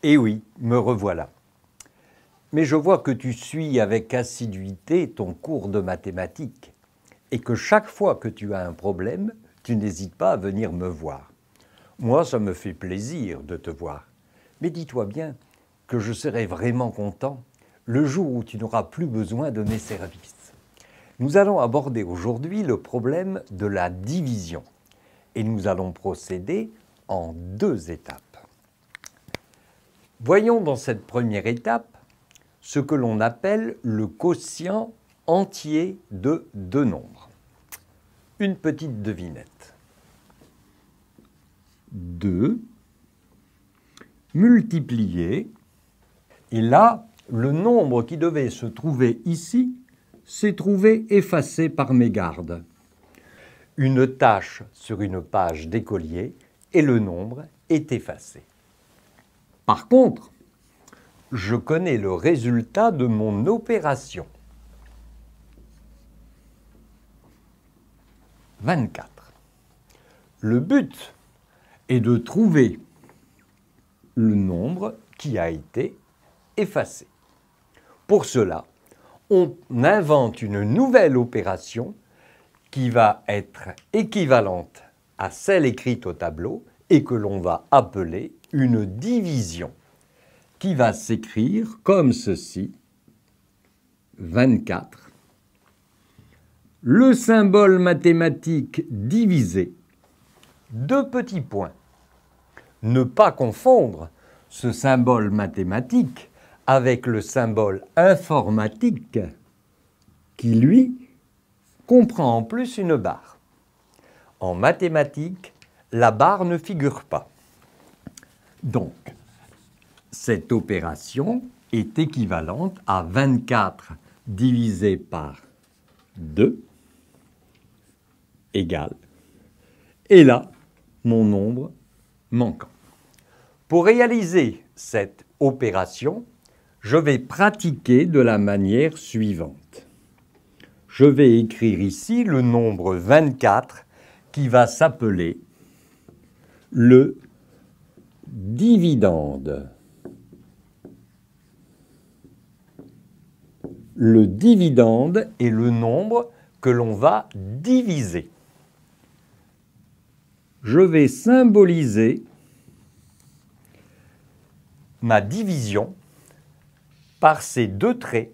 Eh oui, me revoilà. Mais je vois que tu suis avec assiduité ton cours de mathématiques et que chaque fois que tu as un problème, tu n'hésites pas à venir me voir. Moi, ça me fait plaisir de te voir. Mais dis-toi bien que je serai vraiment content le jour où tu n'auras plus besoin de mes services. Nous allons aborder aujourd'hui le problème de la division et nous allons procéder en 2 étapes. Voyons dans cette première étape ce que l'on appelle le quotient entier de 2 nombres. Une petite devinette. 2 multiplié, et là, le nombre qui devait se trouver ici s'est trouvé effacé par mégarde. Une tâche sur une page d'écolier et le nombre est effacé. Par contre, je connais le résultat de mon opération. 24. Le but est de trouver le nombre qui a été effacé. Pour cela, on invente une nouvelle opération qui va être équivalente à celle écrite au tableau et que l'on va appeler une division, qui va s'écrire comme ceci, 24. Le symbole mathématique divisé, 2 petits points. Ne pas confondre ce symbole mathématique avec le symbole informatique qui, lui, comprend en plus une barre. En mathématiques, la barre ne figure pas. Donc, cette opération est équivalente à 24 divisé par 2 égale, et là, mon nombre manquant. Pour réaliser cette opération, je vais pratiquer de la manière suivante. Je vais écrire ici le nombre 24 qui va s'appeler le dividende. Le dividende est le nombre que l'on va diviser. Je vais symboliser ma division par ces 2 traits,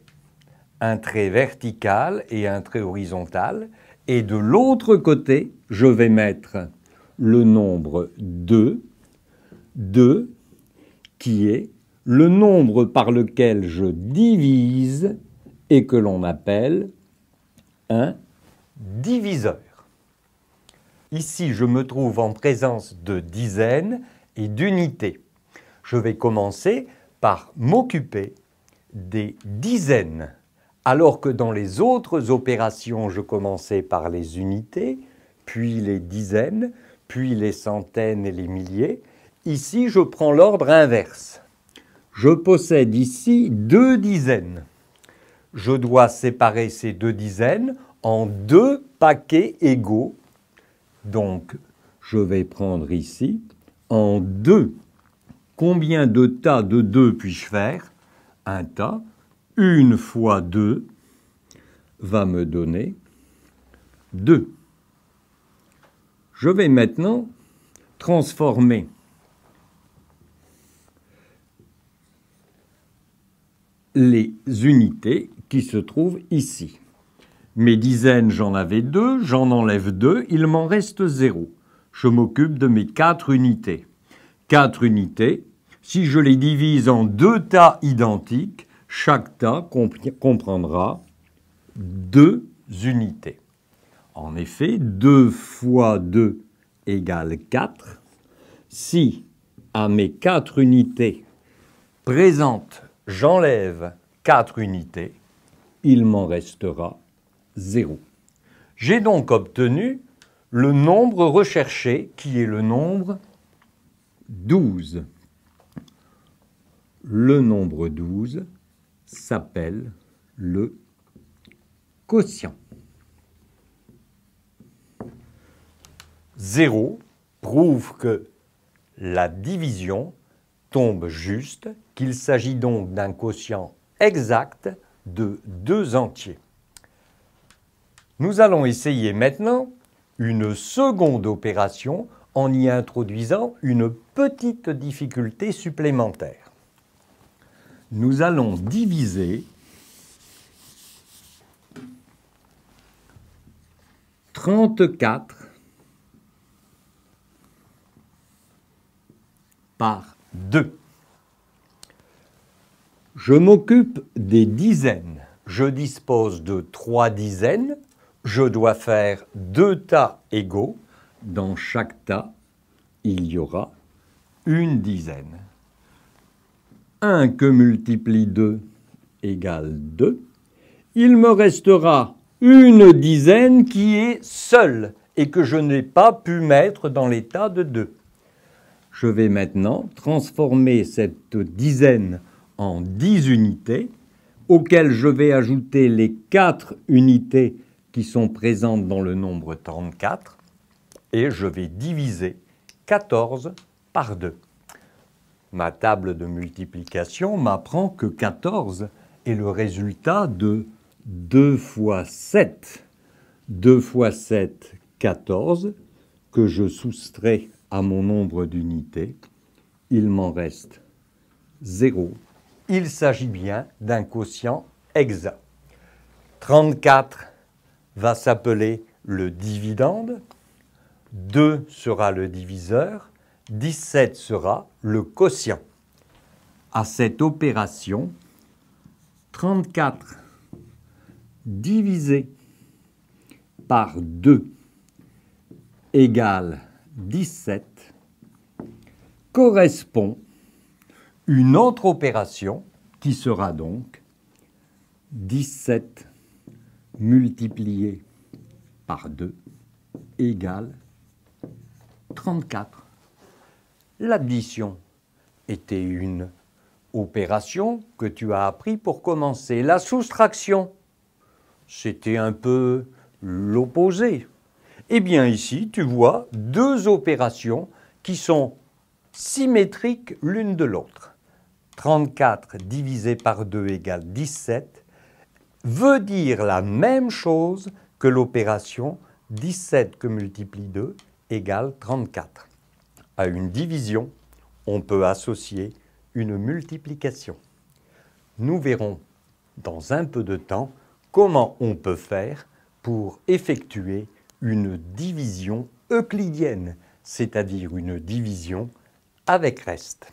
un trait vertical et un trait horizontal, et de l'autre côté, je vais mettre le nombre 2, qui est le nombre par lequel je divise et que l'on appelle un diviseur. Ici, je me trouve en présence de dizaines et d'unités. Je vais commencer par m'occuper des dizaines, alors que dans les autres opérations, je commençais par les unités, puis les dizaines, puis les centaines et les milliers. Ici, je prends l'ordre inverse. Je possède ici 2 dizaines. Je dois séparer ces 2 dizaines en 2 paquets égaux. Donc, je vais prendre ici en 2. Combien de tas de 2 puis-je faire? Un tas. 1 fois 2 va me donner 2. Je vais maintenant transformer les unités qui se trouvent ici. Mes dizaines, j'en avais 2, j'en enlève 2, il m'en reste 0. Je m'occupe de mes 4 unités. 4 unités, si je les divise en 2 tas identiques, chaque tas comprendra 2 unités. En effet, 2 fois 2 égale 4. Si à mes 4 unités présentes, j'enlève 4 unités, il m'en restera 0. J'ai donc obtenu le nombre recherché qui est le nombre 12. Le nombre 12 s'appelle le quotient. 0 prouve que la division tombe juste, qu'il s'agit donc d'un quotient exact de 2 entiers. Nous allons essayer maintenant une seconde opération en y introduisant une petite difficulté supplémentaire. Nous allons diviser 34 par 2. Je m'occupe des dizaines. Je dispose de 3 dizaines. Je dois faire 2 tas égaux. Dans chaque tas, il y aura une dizaine. 1 que multiplie 2 égale 2. Il me restera une dizaine qui est seule et que je n'ai pas pu mettre dans l'état de 2. Je vais maintenant transformer cette dizaine en 10 unités, auxquelles je vais ajouter les 4 unités qui sont présentes dans le nombre 34, et je vais diviser 14 par 2. Ma table de multiplication m'apprend que 14 est le résultat de 2 fois 7. 2 fois 7, 14, que je soustrais à mon nombre d'unités. Il m'en reste 0. Il s'agit bien d'un quotient exact. 34 va s'appeler le dividende, 2 sera le diviseur, 17 sera le quotient. À cette opération, 34 divisé par 2 égale 17 correspond une autre opération qui sera donc 17 multiplié par 2 égale 34. L'addition était une opération que tu as appris pour commencer. La soustraction, c'était un peu l'opposé. Eh bien ici, tu vois 2 opérations qui sont symétriques l'une de l'autre. 34 divisé par 2 égale 17 veut dire la même chose que l'opération 17 que multiplie 2 égale 34. À une division, on peut associer une multiplication. Nous verrons dans un peu de temps comment on peut faire pour effectuer une division euclidienne, c'est-à-dire une division avec reste.